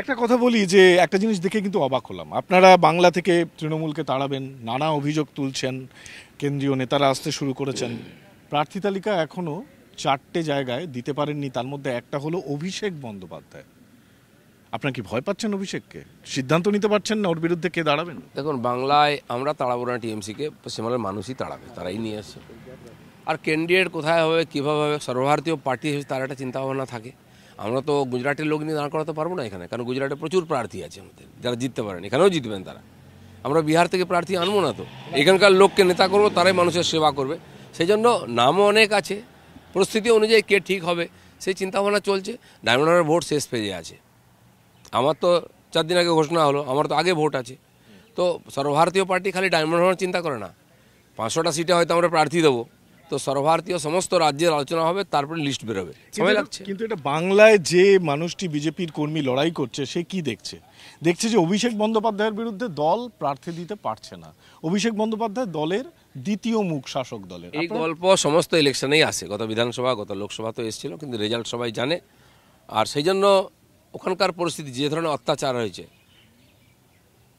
একটা কথা বলি যে একটা জিনিস দেখে কিন্তু অবাক হলাম, আপনারা বাংলা থেকে তৃণমূলকে তাড়াবেন, নানা অভিযোগ তুলছেন, কেন্দ্রীয় নেতারা আসতে শুরু করেছেন, প্রার্থী তালিকা এখনো 4টে জায়গায় দিতে পারেননি, তার মধ্যে একটা হলো অভিষেক বন্দ্যোপাধ্যায়। আপনার কি ভয় পাচ্ছেন অভিষেককে? সিদ্ধান্ত নিতে পারছেন না ওর বিরুদ্ধে কে দাঁড়াবেন? দেখুন, বাংলায় আমরা তাড়াবো না টিএমসিকে, পশ্চিমবাংলার মানুষই তাড়াবে, তারাই নিয়ে আসছে। আর ক্যান্ডিডেট কোথায় হবে, কীভাবে হবে, সর্বভারতীয় পার্টি হিসেবে তার একটা চিন্তাভাবনা থাকে। আমরা তো গুজরাটের লোক নিয়ে দাঁড় করাতে পারবো না এখানে, কারণ গুজরাটে প্রচুর প্রার্থী আছে আমাদের যারা জিততে পারেন, এখানেও জিতবেন তারা। আমরা বিহার থেকে প্রার্থী আনবো না তো, এখানকার লোককে নেতা করবো, তারাই মানুষের সেবা করবে। সেই জন্য নামও অনেক আছে, পরিস্থিতি অনুযায়ী কে ঠিক হবে সেই চিন্তাভাবনা চলছে। ডায়মন্ড হারবার ভোট শেষ পেজে আছে, আমার তো 4 দিন আগে ঘোষণা হলো, আমার তো আগে ভোট আছে। তো সর্বভারতীয় পার্টি খালি ডায়মন্ড হারবার চিন্তা করে না, 500টা সিটে হয়তো আমরা প্রার্থী দেবো, তো সর্বভারতীয় সমস্ত রাজ্যের আলোচনা হবে, তারপরে লিস্ট বেরোবে, সময় লাগছে। কিন্তু এটা বাংলায় যে মানুষটি বিজেপির কর্মী লড়াই করছে সে কি দেখছে? দেখছে যে অভিষেক বন্দ্যোপাধ্যায়ের বিরুদ্ধে দল প্রার্থী দিতে পারছে না, অভিষেক বন্দ্যোপাধ্যায় দলের দ্বিতীয় মুখ শাসক দলের। এই গল্প সমস্ত ইলেকশনেই আসে, গত বিধানসভা গত লোকসভা তো এসেছিল, কিন্তু রেজাল্ট সবাই জানে। আর সেই জন্য ওখানকার পরিস্থিতি, যে ধরনের অত্যাচার হয়েছে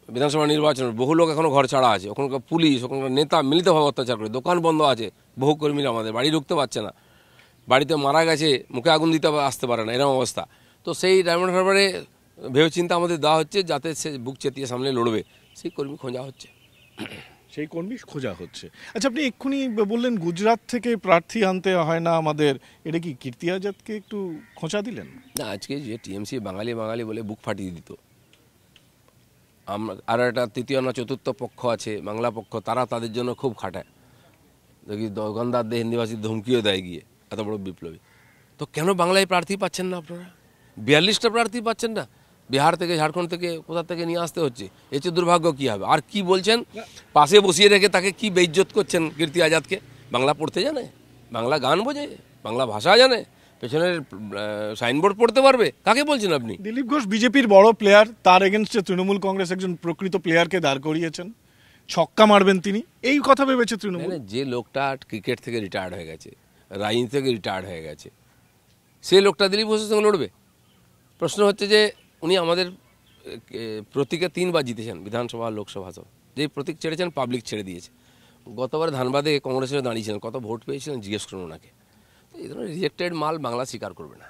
বিধানসভা নির্বাচনে, বহু লোক এখনও ঘর ছাড়া আছে, ওখানকার পুলিশ ওখানকার নেতা মিলিতভাবে অত্যাচার করে, দোকান বন্ধ আছে, বহু কর্মীরা আমাদের বাড়ি ঢুকতে পারছে না, বাড়িতে মারা গেছে, মুখে আগুন দিতে আসতে পারে না, এরকম অবস্থা। তো সেই ডায়মন্ড হারবারে ভেবেচিন্তা আমাদের দেওয়া হচ্ছে, যাতে সে বুক চেতিয়ে সামনে লড়বে, সেই কর্মী খোঁজা হচ্ছে। সেই কর্মী খোঁজা হচ্ছে। আচ্ছা, আপনি এক্ষুনি বললেন গুজরাট থেকে প্রার্থী আনতে হয় না আমাদের, এটা কি কীর্তি আজাদকে একটু খোঁচা দিলেন? না, আজকে যে টিএমসি বাঙালি বাঙালি বলে বুক ফাটিয়ে দিত, আমরা আর একটা তৃতীয় না চতুর্থ পক্ষ আছে বাংলা পক্ষ, তারা তাদের জন্য খুব খাটায়, দেখি দোকানদারদের হিন্দিভাষী ধমকিও দেয় গিয়ে, এত বড় বিপ্লবী। তো কেন বাংলায় প্রার্থী পাচ্ছেন না আপনারা? 42টা প্রার্থী পাচ্ছেন না, বিহার থেকে ঝাড়খণ্ড থেকে কোথা থেকে নিয়ে আসতে হচ্ছে, এর চেয়ে দুর্ভাগ্য কী হবে? আর কি বলছেন, পাশে বসিয়ে রেখে তাকে কি বেইজ্জত করছেন কীর্তি আজাদকে? বাংলা পড়তে জানে, বাংলা গান বোঝে, বাংলা ভাষা জানে, পেছনের সাইনবোর্ড পড়তে পারবে, কাকে বলছেন আপনি? দিলীপ ঘোষ বিজেপির বড় প্লেয়ার, তার এগেনস্টে তৃণমূল কংগ্রেস একজন প্রকৃত প্লেয়ারকে দাঁড় করিয়েছেন, ছক্কা মারবেন তিনি, এই কথা ভেবেছে তৃণমূল। যে লোকটা ক্রিকেট থেকে রিটায়ার্ড হয়ে গেছে, রাজনীতি থেকে রিটায়ার্ড হয়ে গেছে, সেই লোকটা দিলীপ ঘোষের সঙ্গে লড়বে? প্রশ্ন হচ্ছে যে উনি আমাদের প্রতীকে 3বার জিতেছেন বিধানসভা লোকসভা, সব যেই প্রতীক ছেড়েছেন পাবলিক ছেড়ে দিয়েছে। গতবার ধানবাদে কংগ্রেসের দাঁড়িয়েছিলেন, কত ভোট পেয়েছিলেন জিজ্ঞেস করুন ওনাকে। এই ধরনের রিজেক্টেড মাল বাংলা স্বীকার করবে না।